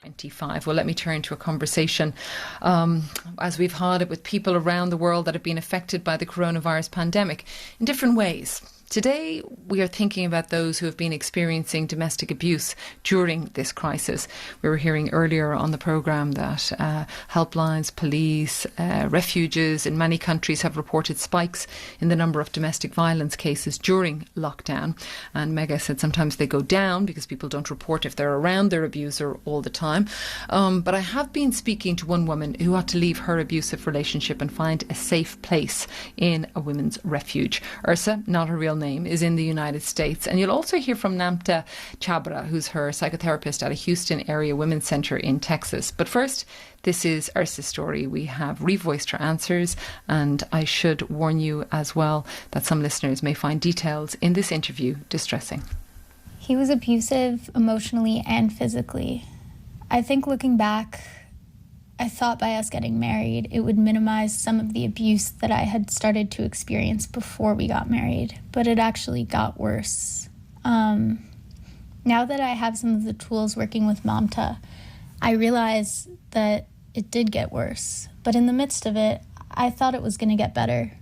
25. Well, let me turn to a conversation as we've had it with people around the world that have been affected by the coronavirus pandemic in different ways. Today, we are thinking about those who have been experiencing domestic abuse during this crisis. We were hearing earlier on the programme that helplines, police, refuges in many countries have reported spikes in the number of domestic violence cases during lockdown. And Mega said sometimes they go down because people don't report if they're around their abuser all the time. But I have been speaking to one woman who had to leave her abusive relationship and find a safe place in a women's refuge. Ursa, not her real name, is in the United States. And you'll also hear from Mamta Chhabra, who's her psychotherapist at a Houston area women's centre in Texas. But first, this is Ursa's story. We have revoiced her answers, and I should warn you as well that some listeners may find details in this interview distressing. He was abusive emotionally and physically. I think looking back, I thought by us getting married, it would minimize some of the abuse that I had started to experience before we got married, but it actually got worse. Now that I have some of the tools working with Mamta, I realize that it did get worse. But in the midst of it, I thought it was going to get better.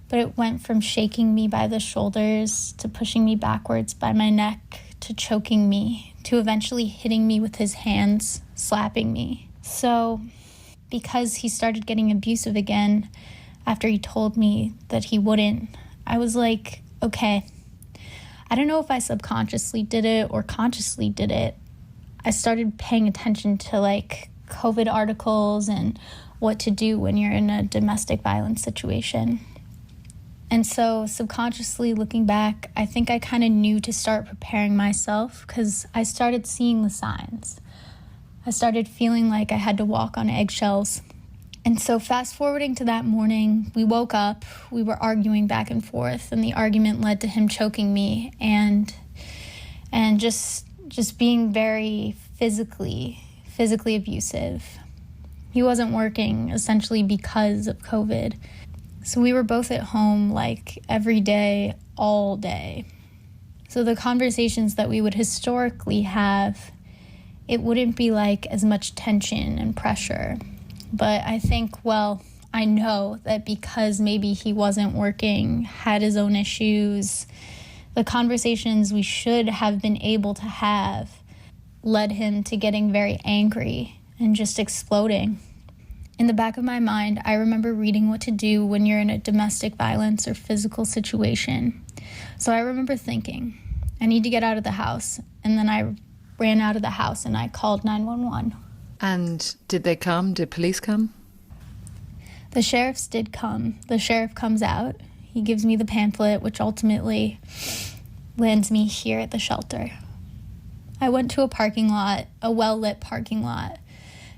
But it went from shaking me by the shoulders to pushing me backwards by my neck to choking me to eventually hitting me with his hands, slapping me. So, because he started getting abusive again after he told me that he wouldn't, I was like, okay, I don't know if I subconsciously did it or consciously did it. I started paying attention to COVID articles and what to do when you're in a domestic violence situation. And so subconsciously looking back, I think I kind of knew to start preparing myself because I started seeing the signs. I started feeling like I had to walk on eggshells. And so fast forwarding to that morning, we woke up, we were arguing back and forth, and the argument led to him choking me and just being very physically abusive. He wasn't working essentially because of COVID. So we were both at home every day, all day. So the conversations that we would historically have, it wouldn't be as much tension and pressure. But I think, I know that because maybe he wasn't working, had his own issues, the conversations we should have been able to have led him to getting very angry and just exploding. In the back of my mind, I remember reading what to do when you're in a domestic violence or physical situation. So I remember thinking, I need to get out of the house. And then I ran out of the house and I called 911. And did they come? Did police come? The sheriffs did come. The sheriff comes out. He gives me the pamphlet, which ultimately lands me here at the shelter. I went to a parking lot, a well-lit parking lot,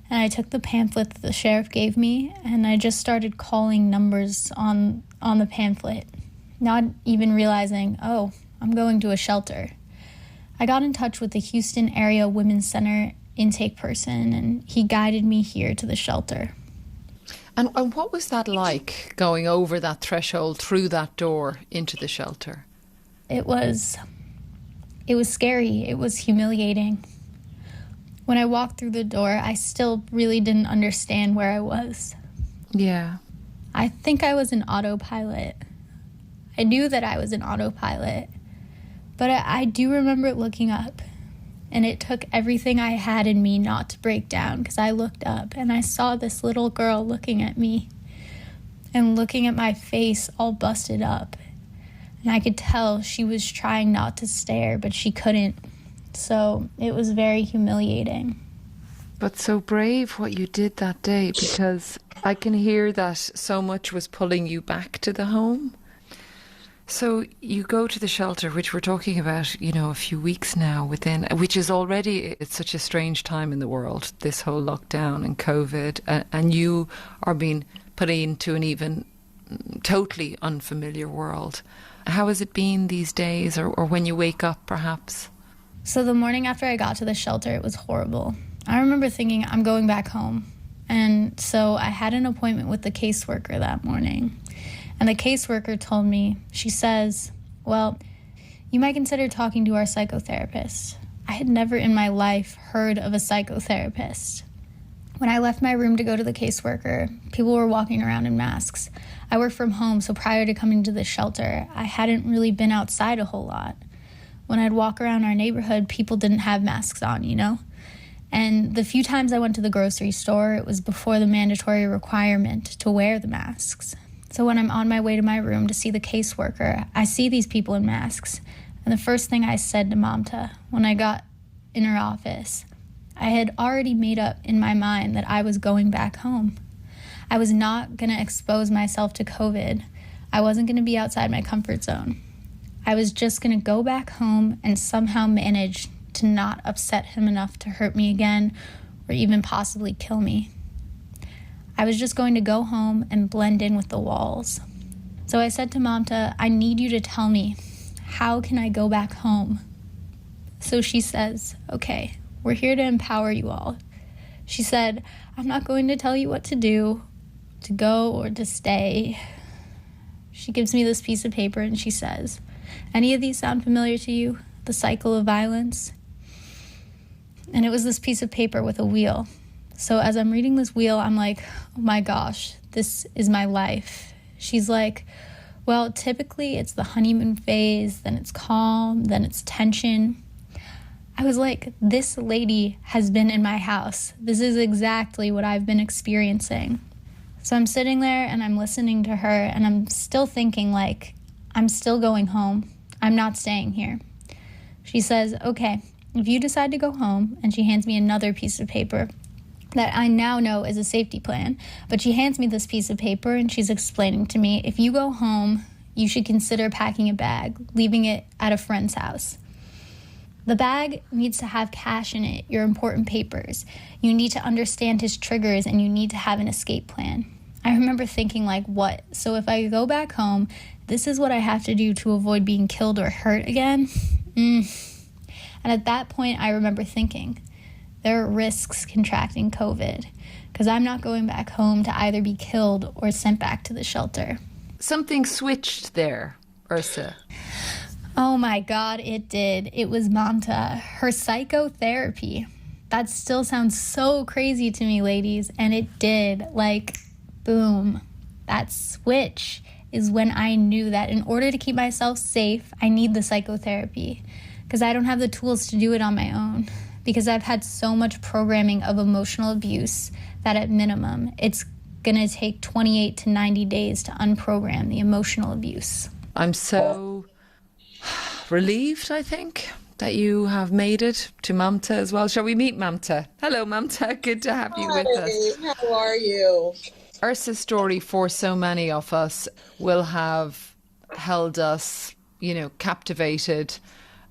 and I took the pamphlet that the sheriff gave me, and I just started calling numbers on the pamphlet, not even realizing, I'm going to a shelter. I got in touch with the Houston area women's center intake person, and he guided me here to the shelter. And what was that like, going over that threshold, through that door, into the shelter? It was scary. It was humiliating. When I walked through the door, I still really didn't understand where I was. Yeah. I think I was an autopilot. I knew that I was an autopilot. But I do remember looking up, and it took everything I had in me not to break down, because I looked up and I saw this little girl looking at me and looking at my face all busted up. And I could tell she was trying not to stare, but she couldn't. So it was very humiliating. But so brave what you did that day, because I can hear that so much was pulling you back to the home. So you go to the shelter, which we're talking about, a few weeks now which is already, it's such a strange time in the world, this whole lockdown and COVID, and you are being put into an even totally unfamiliar world. How has it been these days, or when you wake up, perhaps? So the morning after I got to the shelter, it was horrible. I remember thinking, I'm going back home. And so I had an appointment with the caseworker that morning. And the caseworker told me, she says, you might consider talking to our psychotherapist. I had never in my life heard of a psychotherapist. When I left my room to go to the caseworker, people were walking around in masks. I work from home, so prior to coming to the shelter, I hadn't really been outside a whole lot. When I'd walk around our neighborhood, people didn't have masks on, you know? And the few times I went to the grocery store, it was before the mandatory requirement to wear the masks. So when I'm on my way to my room to see the caseworker, I see these people in masks. And the first thing I said to Mamta when I got in her office, I had already made up in my mind that I was going back home. I was not going to expose myself to COVID. I wasn't going to be outside my comfort zone. I was just going to go back home and somehow manage to not upset him enough to hurt me again or even possibly kill me. I was just going to go home and blend in with the walls. So I said to Mamta, I need you to tell me, how can I go back home? So she says, okay, we're here to empower you all. She said, I'm not going to tell you what to do, to go or to stay. She gives me this piece of paper and she says, any of these sound familiar to you? The cycle of violence? And it was this piece of paper with a wheel. So as I'm reading this wheel, I'm like, oh my gosh, this is my life. She's like, well, typically it's the honeymoon phase, then it's calm, then it's tension. I was like, this lady has been in my house. This is exactly what I've been experiencing. So I'm sitting there and I'm listening to her and I'm still thinking like, I'm still going home. I'm not staying here. She says, okay, if you decide to go home, and she hands me another piece of paper that I now know is a safety plan, but she hands me this piece of paper and she's explaining to me, if you go home, you should consider packing a bag, leaving it at a friend's house. The bag needs to have cash in it, your important papers. You need to understand his triggers and you need to have an escape plan. I remember thinking like, what? So if I go back home, this is what I have to do to avoid being killed or hurt again? And at that point, I remember thinking, there are risks contracting COVID because I'm not going back home to either be killed or sent back to the shelter. Something switched there, Ursa. Oh my God, it did. It was Mamta, her psychotherapy. That still sounds so crazy to me, ladies. And it did, like, boom. That switch is when I knew that in order to keep myself safe, I need the psychotherapy because I don't have the tools to do it on my own. Because I've had so much programming of emotional abuse that at minimum, it's going to take 28 to 90 days to unprogram the emotional abuse. I'm so relieved, I think, that you have made it to Mamta as well. Shall we meet Mamta? Hello, Mamta. Good to have you with us. How are you? Ursa's story for so many of us will have held us, captivated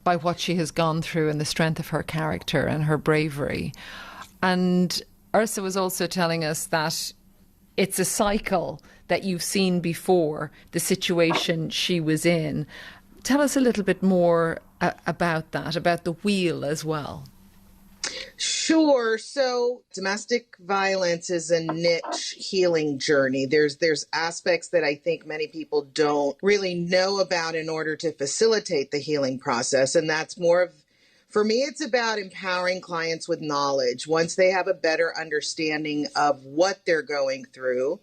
by what she has gone through and the strength of her character and her bravery. And Ursa was also telling us that it's a cycle that you've seen before, the situation she was in. Tell us a little bit more about that, about the wheel as well. Sure. So domestic violence is a niche healing journey. There's aspects that I think many people don't really know about in order to facilitate the healing process. And that's more of, for me, it's about empowering clients with knowledge. Once they have a better understanding of what they're going through,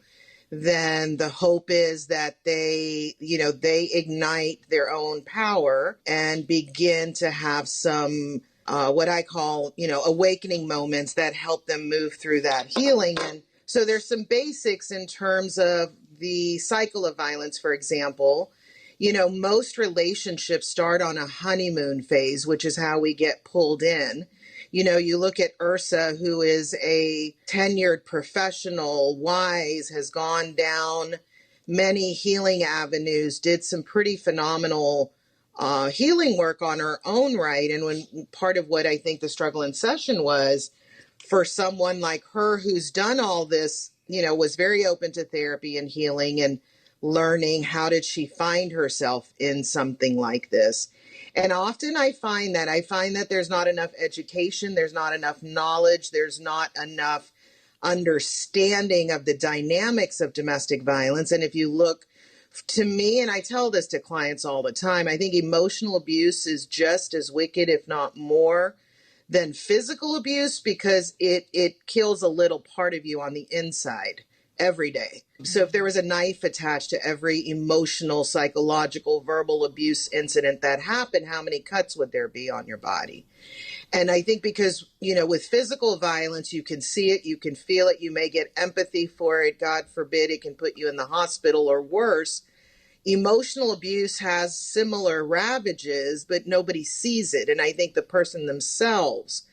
then the hope is that they ignite their own power and begin to have some what I call, awakening moments that help them move through that healing. And so there's some basics in terms of the cycle of violence, for example. Most relationships start on a honeymoon phase, which is how we get pulled in. You look at Ursa, who is a tenured professional, wise, has gone down many healing avenues, did some pretty phenomenal healing work on her own right. And when part of what I think the struggle in session was for someone like her who's done all this, was very open to therapy and healing and learning, how did she find herself in something like this? And often I find that there's not enough education, there's not enough knowledge, there's not enough understanding of the dynamics of domestic violence. And if you look to me, and I tell this to clients all the time, I think emotional abuse is just as wicked, if not more, than physical abuse because it kills a little part of you on the inside every day. So if there was a knife attached to every emotional, psychological, verbal abuse incident that happened, how many cuts would there be on your body? And I think because, with physical violence, you can see it, you can feel it, you may get empathy for it. God forbid it can put you in the hospital or worse. Emotional abuse has similar ravages, but nobody sees it. And I think the person themselves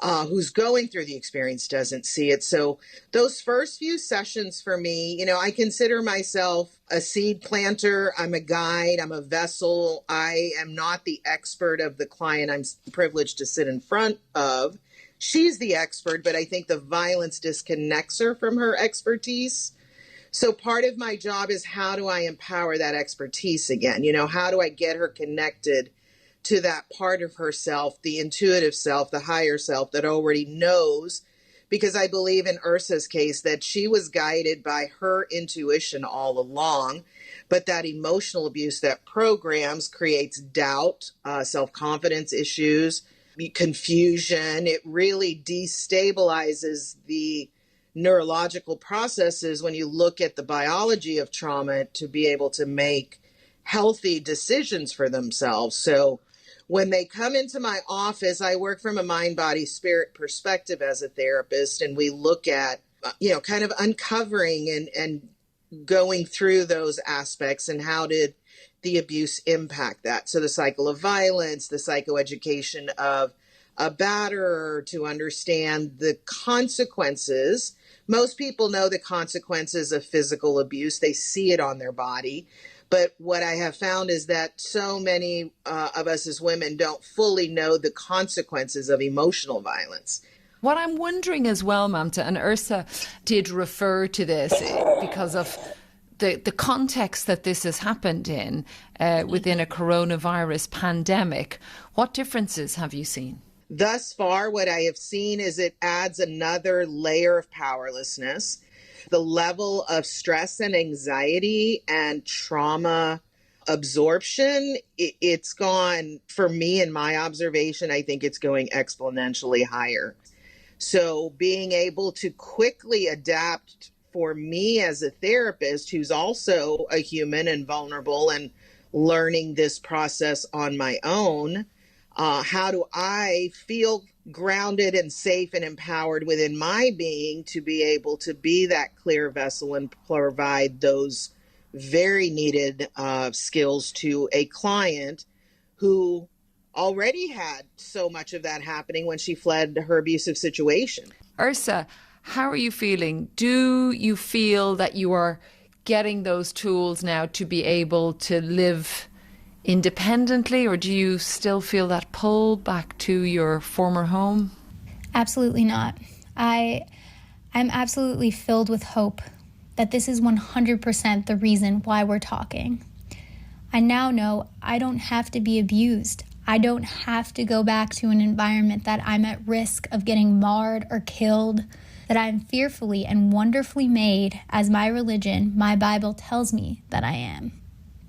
who's going through the experience doesn't see it. So those first few sessions for me, I consider myself a seed planter. I'm a guide. I'm a vessel. I am not the expert of the client I'm privileged to sit in front of. She's the expert, but I think the violence disconnects her from her expertise. So part of my job is how do I empower that expertise again? How do I get her connected to that part of herself, the intuitive self, the higher self that already knows? Because I believe in Ursa's case that she was guided by her intuition all along, but that emotional abuse that programs creates doubt, self-confidence issues, confusion. It really destabilizes the neurological processes when you look at the biology of trauma to be able to make healthy decisions for themselves. So when they come into my office, I work from a mind, body, spirit perspective as a therapist, and we look at, kind of uncovering and going through those aspects and how did the abuse impact that. So the cycle of violence, the psychoeducation of a batterer to understand the consequences. Most people know the consequences of physical abuse. They see it on their body. But what I have found is that so many of us as women don't fully know the consequences of emotional violence. What I'm wondering as well, Mamta, and Ursa did refer to this because of the context that this has happened in within a coronavirus pandemic. What differences have you seen? Thus far, what I have seen is it adds another layer of powerlessness. The level of stress and anxiety and trauma absorption, it's gone, for me in my observation, I think it's going exponentially higher. So being able to quickly adapt for me as a therapist who's also a human and vulnerable and learning this process on my own, how do I feel grounded and safe and empowered within my being to be able to be that clear vessel and provide those very needed skills to a client who already had so much of that happening when she fled her abusive situation. Ursa, how are you feeling? Do you feel that you are getting those tools now to be able to live independently, or do you still feel that pull back to your former home? Absolutely not. I'm absolutely filled with hope that this is 100% the reason why we're talking. I now know I don't have to be abused. I don't have to go back to an environment that I'm at risk of getting marred or killed, that I'm fearfully and wonderfully made as my religion, my Bible tells me that I am.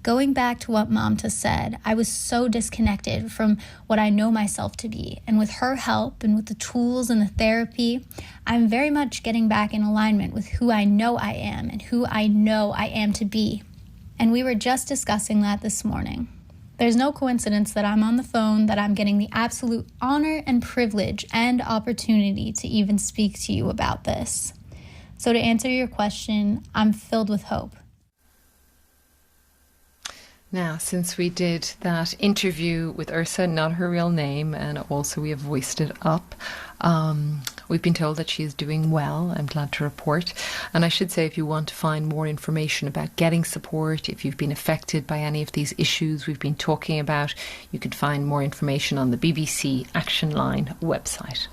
Going back to what Mamta said, I was so disconnected from what I know myself to be. And with her help and with the tools and the therapy, I'm very much getting back in alignment with who I know I am and who I know I am to be. And we were just discussing that this morning. There's no coincidence that I'm on the phone, that I'm getting the absolute honor and privilege and opportunity to even speak to you about this. So to answer your question, I'm filled with hope. Now, since we did that interview with Ursa, not her real name, and also we have voiced it up, we've been told that she is doing well, I'm glad to report. And I should say, if you want to find more information about getting support, if you've been affected by any of these issues we've been talking about, you can find more information on the BBC Action Line website.